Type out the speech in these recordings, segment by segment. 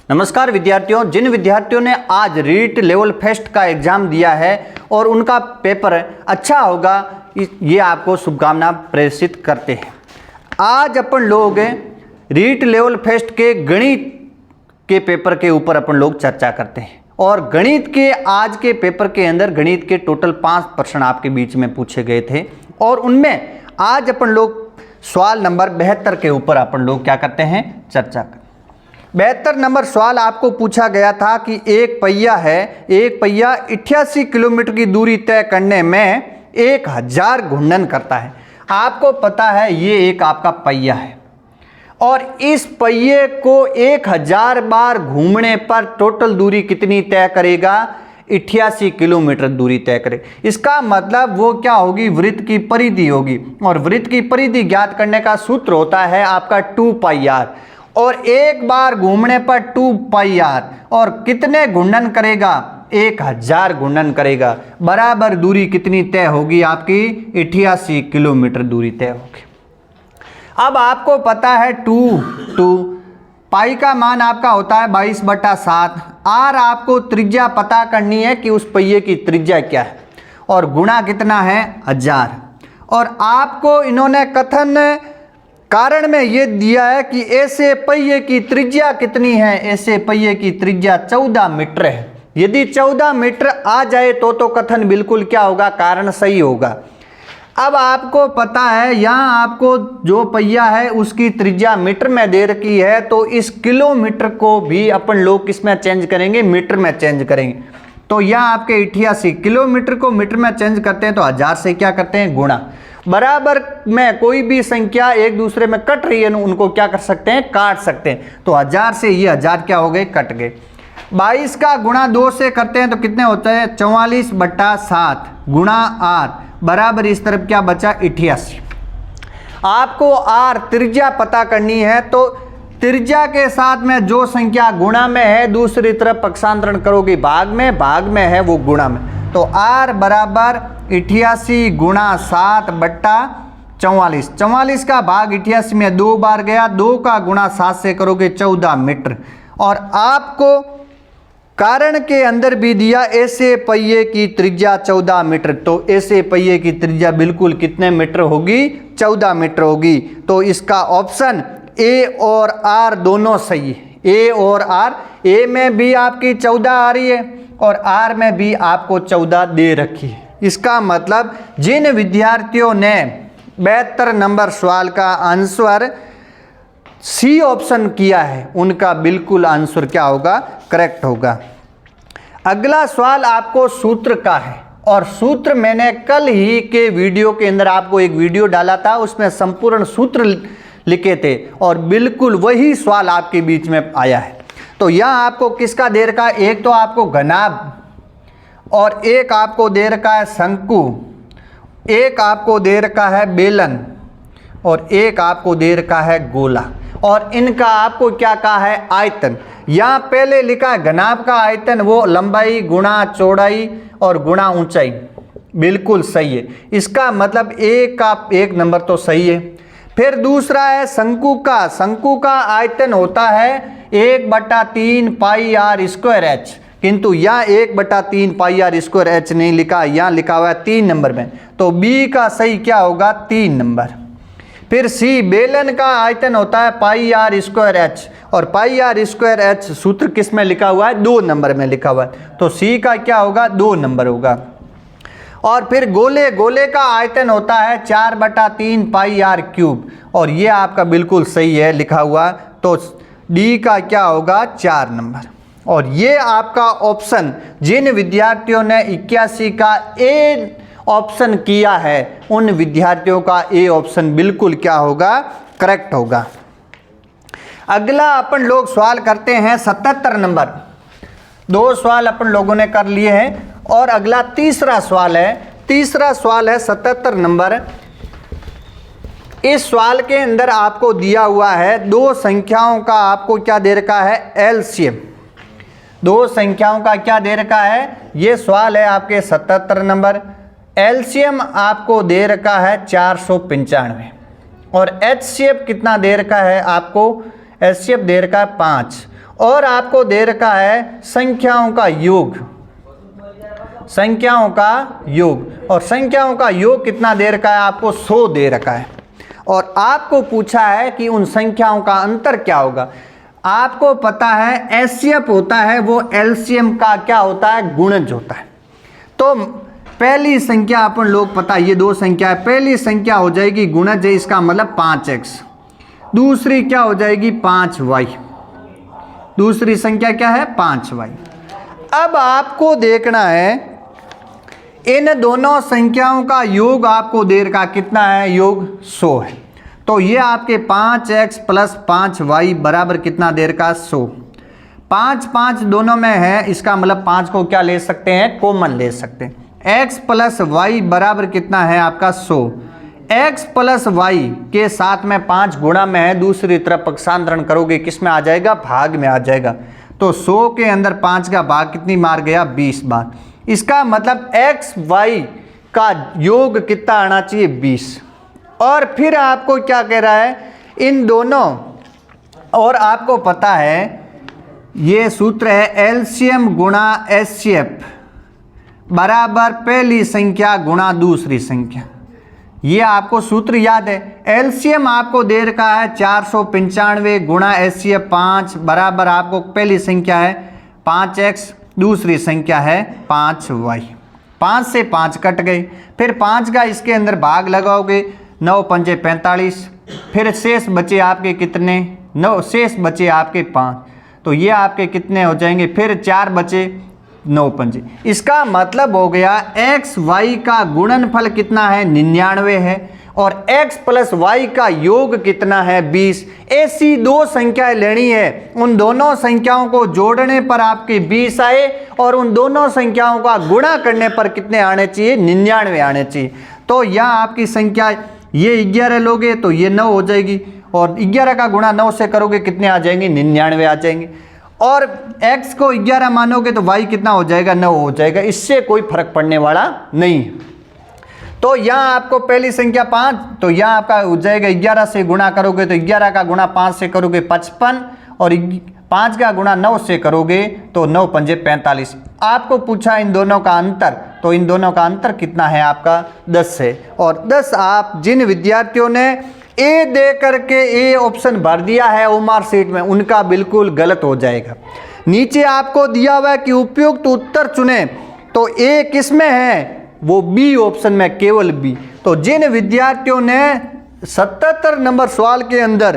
नमस्कार विद्यार्थियों, जिन विद्यार्थियों ने आज रीट लेवल फर्स्ट का एग्जाम दिया है और उनका पेपर अच्छा होगा, ये आपको शुभकामना प्रेषित करते हैं। आज अपन लोग रीट लेवल फर्स्ट के गणित के पेपर के ऊपर अपन लोग चर्चा करते हैं और गणित के आज के पेपर के अंदर गणित के टोटल 5 प्रश्न आपके बीच में पूछे गए थे और उनमें आज अपन लोग सवाल नंबर 72 के ऊपर अपन लोग क्या करते हैं, चर्चा करते हैं। 72 नंबर सवाल आपको पूछा गया था कि एक पहिया है, एक पहिया 88 किलोमीटर की दूरी तय करने में 1000 घूर्णन करता है। आपको पता है ये एक आपका पहिया है और इस पहिए को 1000 बार घूमने पर टोटल दूरी कितनी तय करेगा? 88 किलोमीटर दूरी तय करे। इसका मतलब वो क्या होगी? वृत्त की परिधि होगी और वृत्त की परिधि ज्ञात करने का सूत्र होता है आपका 2πr और एक बार घूमने पर 2πr और कितने घूर्णन करेगा? 1000 घूर्णन करेगा। बराबर दूरी कितनी तय होगी? आपकी 88 किलोमीटर दूरी तय होगी। अब आपको पता है 2 पाई का मान आपका होता है 22/7। आर आपको त्रिज्या पता करनी है कि उस पहिए की त्रिज्या क्या है और गुणा कितना है? 1000। और आपको इन्होंने कथन कारण में ये दिया है कि ऐसे पहिए की त्रिज्या कितनी है? ऐसे पहिए की त्रिज्या 14 मीटर है। यदि 14 मीटर आ जाए तो कथन बिल्कुल क्या होगा? कारण सही होगा। अब आपको पता है यहाँ आपको जो पहिया है उसकी त्रिज्या मीटर में दे रखी है, तो इस किलोमीटर को भी अपन लोग किस में चेंज करेंगे? मीटर में चेंज करेंगे। तो यहाँ आपके 88 किलोमीटर को मीटर में चेंज करते हैं तो 1000 से क्या करते हैं? गुणा। बराबर में कोई भी संख्या एक दूसरे में कट रही है उनको क्या कर सकते हैं? काट सकते हैं। तो 1000 से ये 1000 क्या हो गए? कट गए। 22 का गुणा 2 से करते हैं तो कितने होते हैं? 44/7 गुणा r बराबर इस तरफ क्या बचा? 88। आपको r त्रिज्या पता करनी है तो त्रिज्या के साथ में जो संख्या गुणा में है दूसरी तरफ पक्षांतरण करोगे भाग में है वो गुणा में। तो r बराबर 88 गुणा 7/44। 44 का भाग 88 में 2 बार गया, 2 का गुणा 7 से करोगे 14 मीटर। और आपको कारण के अंदर भी दिया ऐसे पहिए की त्रिज्या 14 मीटर। तो ऐसे पहिए की त्रिज्या बिल्कुल कितने मीटर होगी? 14 मीटर होगी। तो इसका ऑप्शन ए और आर दोनों सही है। ए और आर, ए में भी आपकी 14 आ रही है और आर में भी आपको 14 दे रखी है। इसका मतलब जिन विद्यार्थियों ने 72 नंबर सवाल का आंसर सी ऑप्शन किया है उनका बिल्कुल आंसर क्या होगा? करेक्ट होगा। अगला सवाल आपको सूत्र का है और सूत्र मैंने कल ही के वीडियो के अंदर आपको एक वीडियो डाला था, उसमें संपूर्ण सूत्र लिखे थे और बिल्कुल वही सवाल आपके बीच में आया है। तो यहाँ आपको किसका दे रखा है? एक तो आपको घनाभ और एक आपको दे रखा है शंकु, एक आपको दे रखा है बेलन और एक आपको दे रखा है गोला और इनका आपको क्या कहा है? आयतन। यहाँ पहले लिखा है घनाभ का आयतन, वो लंबाई गुणा चौड़ाई और गुणा ऊंचाई। बिल्कुल सही है। इसका मतलब एक नंबर तो सही है। फिर दूसरा है शंकु का। शंकु का आयतन होता है 1/3πr²h, किंतु यहाँ 1/3πr²h नहीं लिखा, यहाँ लिखा हुआ है 3 नंबर में। तो बी का सही क्या होगा? 3 नंबर। फिर सी बेलन का आयतन होता है πr² और πr² सूत्र किस में लिखा हुआ है? 2 नंबर में लिखा हुआ है। तो सी का क्या होगा? 2 नंबर होगा। और फिर गोले का आयतन होता है 4/3πr³ और ये आपका बिल्कुल सही है लिखा हुआ। तो डी का क्या होगा? 4 नंबर। और ये आपका ऑप्शन जिन विद्यार्थियों ने 81 का ए ऑप्शन किया है उन विद्यार्थियों का ए ऑप्शन बिल्कुल क्या होगा? करेक्ट होगा। अगला अपन लोग सवाल करते हैं 77 नंबर। 2 सवाल अपन लोगों ने कर लिए हैं और अगला तीसरा सवाल है। तीसरा सवाल है 77 नंबर। इस सवाल के अंदर आपको दिया हुआ है 2 संख्याओं का आपको क्या दे रखा है? एलसीएम। 2 संख्याओं का क्या दे रखा है? ये सवाल है आपके 77 नंबर। एलसीएम आपको दे रखा है 495 और एचसीएफ कितना दे रखा है आपको? एचसीएफ दे रखा है 5 और आपको दे रखा है संख्याओं का योग, संख्याओं का योग, और संख्याओं का योग कितना दे रखा है आपको 100 दे रखा है। और आपको पूछा है कि उन संख्याओं का अंतर क्या होगा। आपको पता है एचसीएफ होता है वो एलसीएम का क्या होता है, गुणज होता है। तो पहली संख्या अपन लोग पता है ये दो संख्या है, पहली संख्या हो जाएगी गुणज है, इसका मतलब 5x, दूसरी क्या हो जाएगी 5y, दूसरी संख्या क्या है 5y। अब आपको देखना है इन दोनों संख्याओं का योग आपको दे रखा कितना है, योग 100 है। तो ये आपके 5x प्लस 5y बराबर कितना दे रखा 100। 5 5 दोनों में है, इसका मतलब 5 को क्या ले सकते हैं, कॉमन ले सकते हैं। x प्लस वाई बराबर कितना है आपका 100। x प्लस वाई के साथ में 5 गुणा में है, दूसरी तरफ पक्षांतरण करोगे किस में आ जाएगा, भाग में आ जाएगा। तो 100 के अंदर 5 का भाग कितनी मार गया, 20 बार। इसका मतलब x y का योग कितना आना चाहिए, 20। और फिर आपको क्या कह रहा है, इन दोनों, और आपको पता है ये सूत्र है एलसीएम गुणा एचसीएफ बराबर पहली संख्या गुणा दूसरी संख्या। ये आपको सूत्र याद है। एलसीएम आपको दे रखा है 495 गुणा एचसीएफ 5 बराबर आपको पहली संख्या है 5x, दूसरी संख्या है 5y। 5 से 5 कट गए, फिर 5 का इसके अंदर भाग लगाओगे, 9 पंजे 45, फिर शेष बचे आपके कितने 9, शेष बचे आपके 5, तो ये आपके कितने हो जाएंगे, फिर 4 बचे 9 पंजे। इसका मतलब हो गया x y का गुणनफल कितना है 99 है, और x प्लस y का योग कितना है 20। ऐसी दो संख्याएं लेनी है, उन दोनों संख्याओं को जोड़ने पर आपके 20 आए और उन दोनों संख्याओं का गुणा करने पर कितने आने चाहिए, 99 आने चाहिए। तो यहाँ आपकी संख्या ये 11 लोगे तो ये 9 हो जाएगी, और 11 का गुणा 9 से करोगे कितने आ जाएंगे, 99 आ जाएंगे। और x को 11 मानोगे तो y कितना हो जाएगा, 9 हो जाएगा। इससे कोई फर्क पड़ने वाला नहीं। तो यहाँ आपको पहली संख्या 5, तो यहाँ आपका हो जाएगा 11 से गुणा करोगे तो 11 का गुणा 5 से करोगे 55, और 5 का गुणा 9 से करोगे तो 9 पंजे 45। आपको पूछा इन दोनों का अंतर, तो इन दोनों का अंतर कितना है आपका 10 है। और 10 आप जिन विद्यार्थियों ने ए दे करके ए ऑप्शन भर दिया है ओमार सीट में, उनका बिल्कुल गलत हो जाएगा। नीचे आपको दिया हुआ है कि उपयुक्त उत्तर चुने, तो ए किस में है, वो बी ऑप्शन में, केवल बी। तो जिन विद्यार्थियों ने 77 नंबर सवाल के अंदर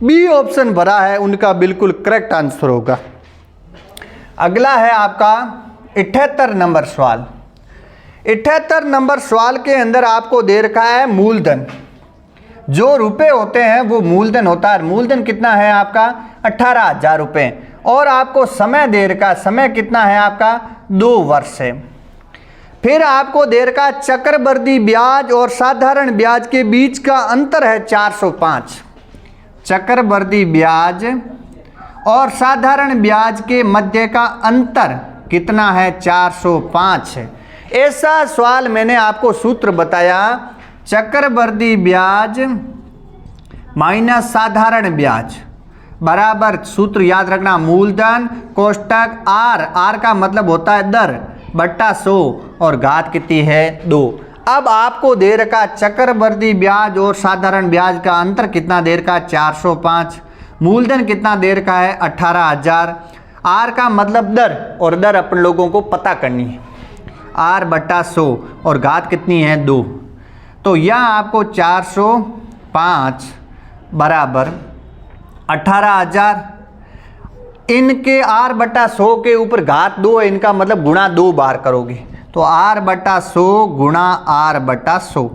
बी ऑप्शन भरा है उनका बिल्कुल करेक्ट आंसर होगा। अगला है आपका 78 नंबर सवाल। 78 नंबर सवाल के अंदर आपको दे रखा है मूलधन। जो रुपए होते हैं वो मूलधन होता है। मूलधन कितना है आपका 18,000 रुपये, और आपको समय दे रखा, समय कितना है आपका 2 वर्ष है। फिर आपको दे रखा चक्रवृद्धि ब्याज और साधारण ब्याज के बीच का अंतर है 405। चक्रवृद्धि ब्याज और साधारण ब्याज के मध्य का अंतर कितना है, 405 है। ऐसा सवाल मैंने आपको सूत्र बताया, चक्रवृद्धि ब्याज माइनस साधारण ब्याज बराबर, सूत्र याद रखना, मूलधन कोष्टक आर, आर का मतलब होता है दर, बट्टा 100, और घात कितनी है 2। अब आपको दे रखा चक्रवृद्धि ब्याज और साधारण ब्याज का अंतर कितना दे रखा, 405। मूलधन कितना दे रखा है 18,000। आर का मतलब दर, और दर अपन लोगों को पता करनी है, आर बट्टा 100, और घात कितनी है 2। तो यहाँ आपको 405 बराबर 18,000, इनके आर बट्टा 100 के ऊपर घात 2 है, इनका मतलब गुणा 2 बार करोगे, तो आर बट्टा 100 गुणा आर बट्टा 100।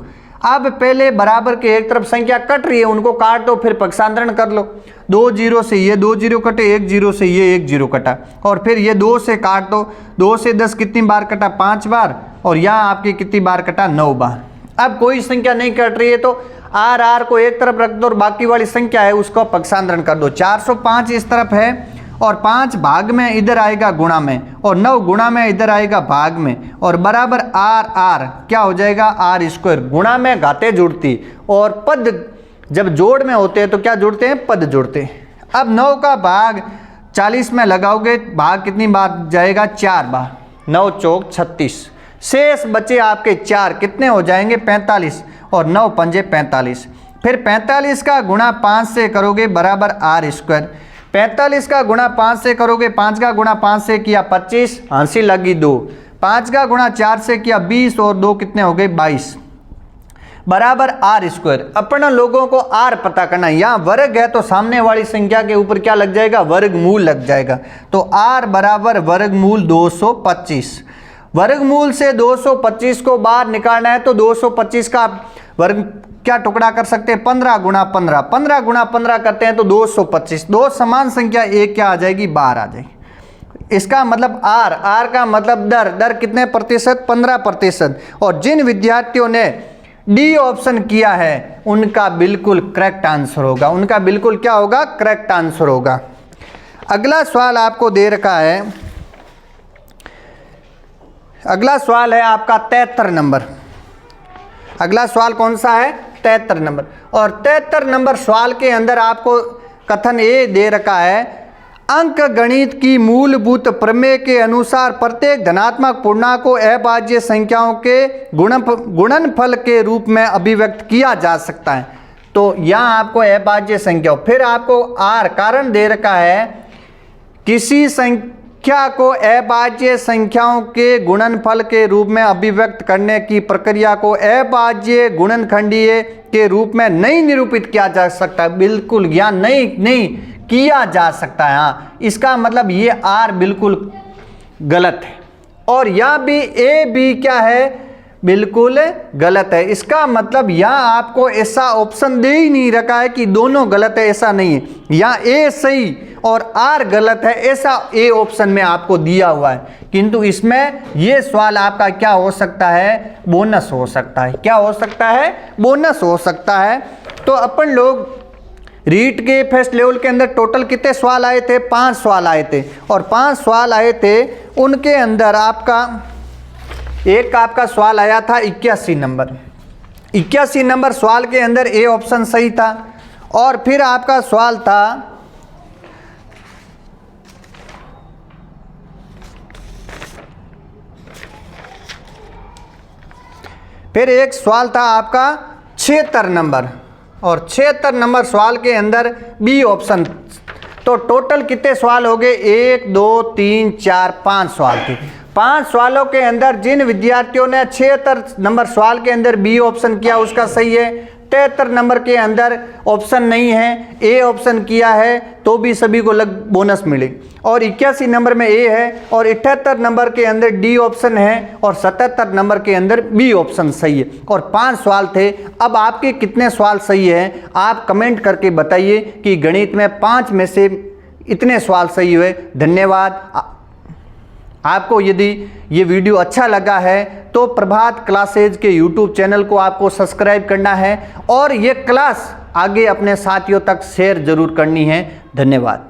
अब पहले बराबर के एक तरफ संख्या कट रही है, उनको काट दो, फिर पक्षांतरण कर लो। 2 0 से ये 2 0 कटे, 1 0 से ये 1 0 कटा, और फिर ये 2 से काट दो। 2 से 10 कितनी बार कटा, 5 बार, और यहाँ आपकी कितनी बार कटा, 9 बार। अब कोई संख्या नहीं कट रही है तो आर आर को एक तरफ रख दो, और बाकी वाली संख्या है उसको पक्षांतरण कर दो। 405 इस तरफ है, और 5 भाग में इधर आएगा गुणा में, और 9 गुणा में इधर आएगा भाग में, और बराबर आर आर क्या हो जाएगा, आर स्क्वायर। गुणा में घातें जुड़ती, और पद जब जोड़ में होते हैं तो क्या जुड़ते हैं, पद जुड़ते हैं। अब 9 का भाग 40 में लगाओगे भाग कितनी बार जाएगा, 4 बार, 9 चौक 36, शेष बचे आपके 4 कितने हो जाएंगे 45 और 9 पंजे 45। फिर 45 का गुणा 5 से करोगे बराबर r स्क्वायर, 45 का गुणा 5 से करोगे, 5 का गुणा 5 से किया 25, हंसी लगी 2, 5 का गुणा 4 से किया 20 और 2 कितने हो गए 22 बराबर r स्क्वायर। अपन लोगों को r पता करना है, यहाँ वर्ग है तो सामने वाली संख्या के ऊपर क्या लग जाएगा, वर्गमूल लग जाएगा। तो r बराबर वर्गमूल 225, वर्गमूल से 225 को बाहर निकालना है तो 225 का वर्ग क्या टुकड़ा कर सकते हैं, 15 गुणा 15, 15 गुणा 15 करते हैं तो 225, दो समान संख्या एक क्या आ जाएगी, 12 आ जाएगी। इसका मतलब r का मतलब दर कितने प्रतिशत, 15%। और जिन विद्यार्थियों ने डी ऑप्शन किया है उनका बिल्कुल करेक्ट आंसर होगा, उनका बिल्कुल क्या होगा, करेक्ट आंसर होगा। अगला सवाल आपको दे रखा है, अगला सवाल है आपका 73 नंबर। अगला सवाल कौन सा है, 73 नंबर। और 73 नंबर सवाल के अंदर आपको कथन ये दे रखा है, अंक गणित की मूलभूत प्रमेय के अनुसार प्रत्येक धनात्मक पूर्णांक को अभाज्य संख्याओं के गुणनफल के रूप में अभिव्यक्त किया जा सकता है। तो यहाँ आपको अभाज्य संख्या, फिर आपको r कारण दे रखा है, किसी संख्या को अभाज्य संख्याओं के गुणनफल के रूप में अभिव्यक्त करने की प्रक्रिया को अभाज्य गुणनखंडीय के रूप में नहीं निरूपित किया जा सकता। बिल्कुल या नहीं किया जा सकता है। हाँ, इसका मतलब ये r बिल्कुल गलत है और यहाँ भी a भी क्या है, बिल्कुल गलत है। इसका मतलब यहाँ आपको ऐसा ऑप्शन दे ही नहीं रखा है कि दोनों गलत है, ऐसा नहीं है। यहाँ a सही और r गलत है ऐसा a ऑप्शन में आपको दिया हुआ है, किंतु इसमें ये सवाल आपका क्या हो सकता है, बोनस हो सकता है। क्या हो सकता है, बोनस हो सकता है। तो अपन लोग रीट के फर्स्ट लेवल के अंदर टोटल कितने सवाल आए थे, 5 सवाल आए थे। और 5 सवाल आए थे, उनके अंदर आपका एक आपका सवाल आया था 81 नंबर। 81 नंबर सवाल के अंदर ए ऑप्शन सही था। और फिर आपका सवाल था फिर एक सवाल था आपका 76 नंबर, और 76 नंबर सवाल के अंदर बी ऑप्शन। तो टोटल कितने सवाल हो गए, 1 2 3 4 5 सवाल थे। 5 सवालों के अंदर जिन विद्यार्थियों ने 76 नंबर सवाल के अंदर बी ऑप्शन किया उसका सही है। 73 नंबर के अंदर ऑप्शन नहीं है, ए ऑप्शन किया है तो भी सभी को बोनस मिले। और 81 नंबर में ए है, और 78 नंबर के अंदर डी ऑप्शन है, और 77 नंबर के अंदर बी ऑप्शन सही है। और 5 सवाल थे। अब आपके कितने सवाल सही हैं आप कमेंट करके बताइए कि गणित में 5 में से इतने सवाल सही हुए। धन्यवाद। आपको यदि ये वीडियो अच्छा लगा है तो प्रभात क्लासेज के YouTube चैनल को आपको सब्सक्राइब करना है और ये क्लास आगे अपने साथियों तक शेयर जरूर करनी है। धन्यवाद।